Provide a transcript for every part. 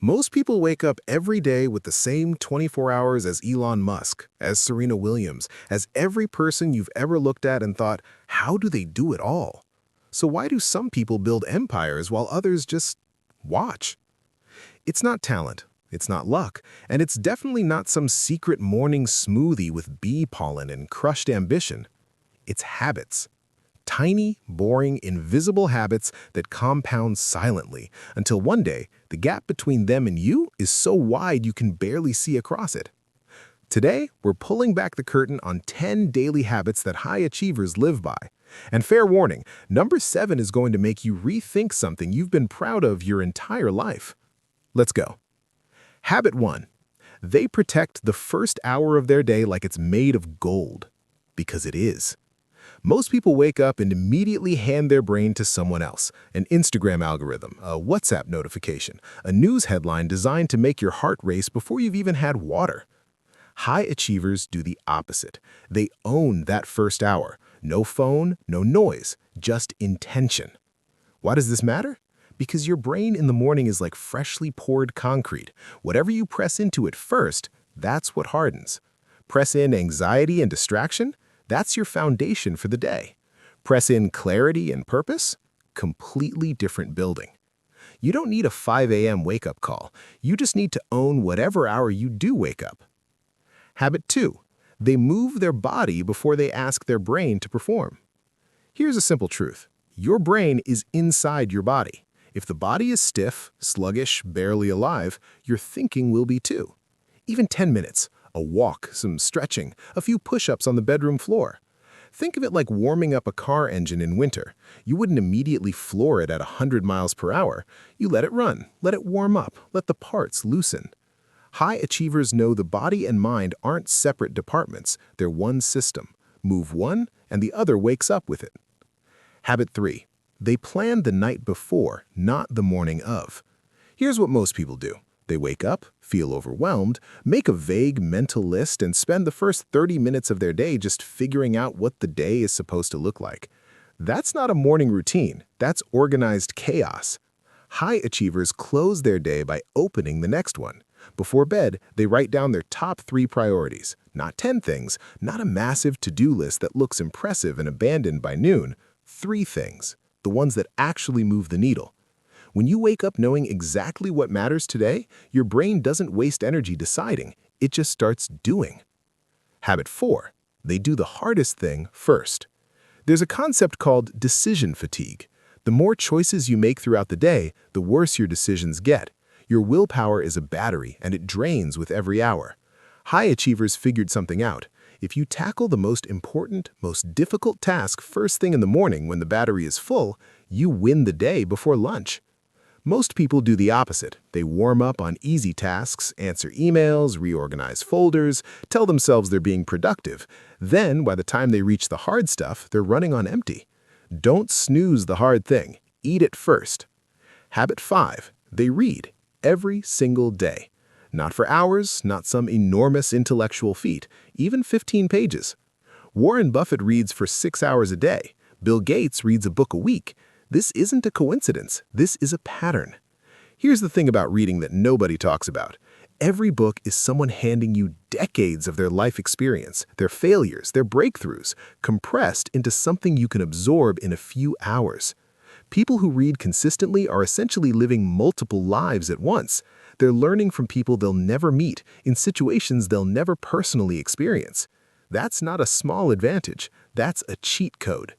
Most people wake up every day with the same 24 hours as Elon Musk, as Serena Williams, as every person you've ever looked at and thought, how do they do it all? So why do some people build empires while others just watch? It's not talent, it's not luck, and it's definitely not some secret morning smoothie with bee pollen and crushed ambition. It's habits. Tiny, boring, invisible habits that compound silently until one day, the gap between them and you is so wide you can barely see across it. Today, we're pulling back the curtain on 10 daily habits that high achievers live by. And fair warning, number 7 is going to make you rethink something you've been proud of your entire life. Let's go. Habit 1. They protect the first hour of their day like it's made of gold. Because it is. Most people wake up and immediately hand their brain to someone else, an Instagram algorithm, a WhatsApp notification, a news headline designed to make your heart race before you've even had water. High achievers do the opposite. They own that first hour. No phone, no noise, just intention. Why does this matter? Because your brain in the morning is like freshly poured concrete. Whatever you press into it first, that's what hardens. Press in anxiety and distraction, that's your foundation for the day. Press in clarity and purpose, completely different building. You don't need a 5 a.m. wake-up call. You just need to own whatever hour you do wake up. Habit 2. They move their body before they ask their brain to perform. Here's a simple truth. Your brain is inside your body. If the body is stiff, sluggish, barely alive, your thinking will be too. Even 10 minutes. A walk, some stretching, a few push-ups on the bedroom floor. Think of it like warming up a car engine in winter. You wouldn't immediately floor it at 100 miles per hour. You let it run, let it warm up, let the parts loosen. High achievers know the body and mind aren't separate departments, they're one system. Move one, and the other wakes up with it. Habit 3. They plan the night before, not the morning of. Here's what most people do. They wake up, feel overwhelmed, make a vague mental list, and spend the first 30 minutes of their day just figuring out what the day is supposed to look like. That's not a morning routine, that's organized chaos. High achievers close their day by opening the next one. Before bed, they write down their top 3 priorities. Not 10 things, not a massive to-do list that looks impressive and abandoned by noon. 3 things, the ones that actually move the needle. When you wake up knowing exactly what matters today, your brain doesn't waste energy deciding, it just starts doing. Habit 4. They do the hardest thing first. There's a concept called decision fatigue. The more choices you make throughout the day, the worse your decisions get. Your willpower is a battery, and it drains with every hour. High achievers figured something out. If you tackle the most important, most difficult task first thing in the morning when the battery is full, you win the day before lunch. Most people do the opposite. They warm up on easy tasks, answer emails, reorganize folders, tell themselves they're being productive. Then, by the time they reach the hard stuff, they're running on empty. Don't snooze the hard thing. Eat it first. Habit 5. They read every single day. Not for hours, not some enormous intellectual feat, even 15 pages. Warren Buffett reads for 6 hours a day. Bill Gates reads a book a week. This isn't a coincidence. This is a pattern. Here's the thing about reading that nobody talks about. Every book is someone handing you decades of their life experience, their failures, their breakthroughs, compressed into something you can absorb in a few hours. People who read consistently are essentially living multiple lives at once. They're learning from people they'll never meet, in situations they'll never personally experience. That's not a small advantage. That's a cheat code.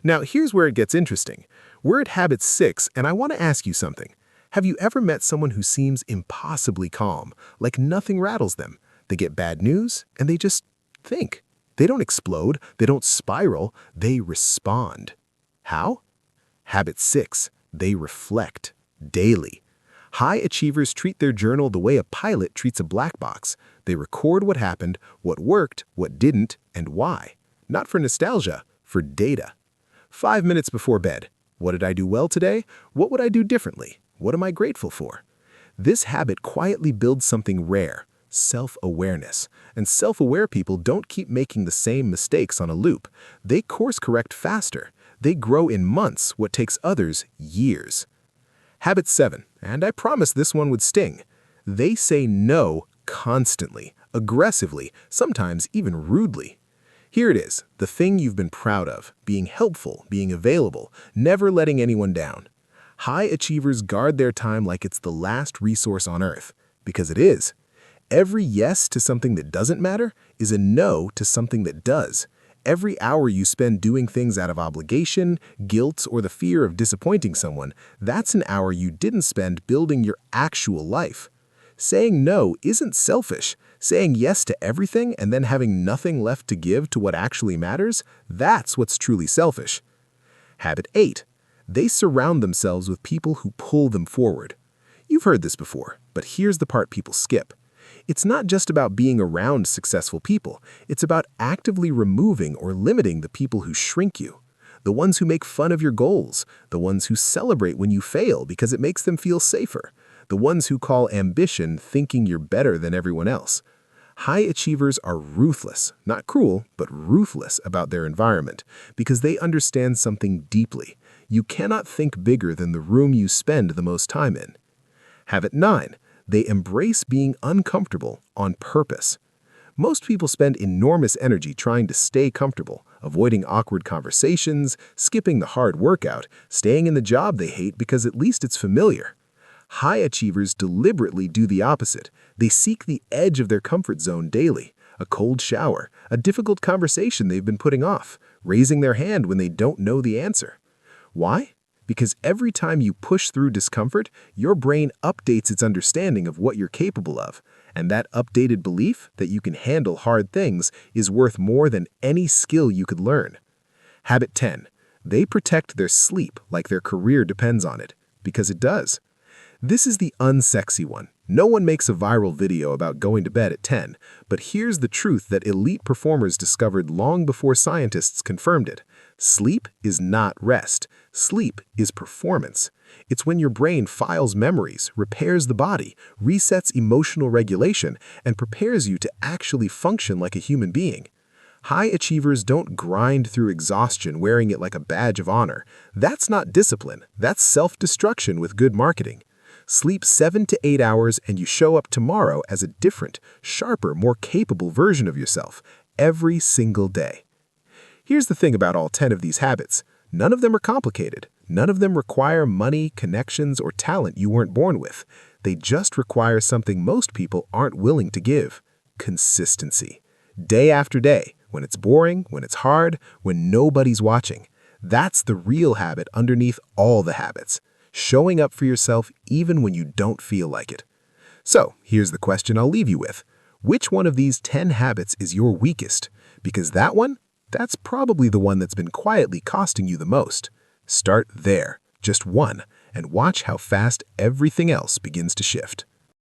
Now, here's where it gets interesting. We're at habit 6, and I want to ask you something. Have you ever met someone who seems impossibly calm, like nothing rattles them? They get bad news, and they just think. They don't explode, they don't spiral, they respond. How? Habit 6. They reflect. Daily. High achievers treat their journal the way a pilot treats a black box. They record what happened, what worked, what didn't, and why. Not for nostalgia, for data. 5 minutes before bed. What did I do well today? What would I do differently? What am I grateful for? This habit quietly builds something rare, self-awareness. And self-aware people don't keep making the same mistakes on a loop. They course correct faster. They grow in months what takes others years. Habit 7, and I promise this one would sting. They say no constantly, aggressively, sometimes even rudely. Here it is, the thing you've been proud of, being helpful, being available, never letting anyone down. High achievers guard their time like it's the last resource on earth, because it is. Every yes to something that doesn't matter is a no to something that does. Every hour you spend doing things out of obligation, guilt, or the fear of disappointing someone, that's an hour you didn't spend building your actual life. Saying no isn't selfish. Saying yes to everything and then having nothing left to give to what actually matters, that's what's truly selfish. Habit 8. They surround themselves with people who pull them forward. You've heard this before, but here's the part people skip. It's not just about being around successful people. It's about actively removing or limiting the people who shrink you. The ones who make fun of your goals. The ones who celebrate when you fail because it makes them feel safer. The ones who call ambition thinking you're better than everyone else. High achievers are ruthless, not cruel, but ruthless about their environment because they understand something deeply. You cannot think bigger than the room you spend the most time in. Habit 9. They embrace being uncomfortable on purpose. Most people spend enormous energy trying to stay comfortable, avoiding awkward conversations, skipping the hard workout, staying in the job they hate because at least it's familiar. High achievers deliberately do the opposite. They seek the edge of their comfort zone daily. A cold shower, a difficult conversation they've been putting off, raising their hand when they don't know the answer. Why? Because every time you push through discomfort, your brain updates its understanding of what you're capable of. And that updated belief that you can handle hard things is worth more than any skill you could learn. Habit 10. They protect their sleep like their career depends on it, because it does. This is the unsexy one. No one makes a viral video about going to bed at 10, but here's the truth that elite performers discovered long before scientists confirmed it. Sleep is not rest. Sleep is performance. It's when your brain files memories, repairs the body, resets emotional regulation, and prepares you to actually function like a human being. High achievers don't grind through exhaustion wearing it like a badge of honor. That's not discipline. That's self-destruction with good marketing. Sleep 7 to 8 hours and you show up tomorrow as a different, sharper, more capable version of yourself every single day. Here's the thing about all 10 of these habits. None of them are complicated. None of them require money, connections, or talent you weren't born with. They just require something most people aren't willing to give: consistency. Day after day, when it's boring, when it's hard, when nobody's watching. That's the real habit underneath all the habits. Showing up for yourself even when you don't feel like it. So, here's the question I'll leave you with. Which one of these 10 habits is your weakest? Because that one, that's probably the one that's been quietly costing you the most. Start there, just one, and watch how fast everything else begins to shift.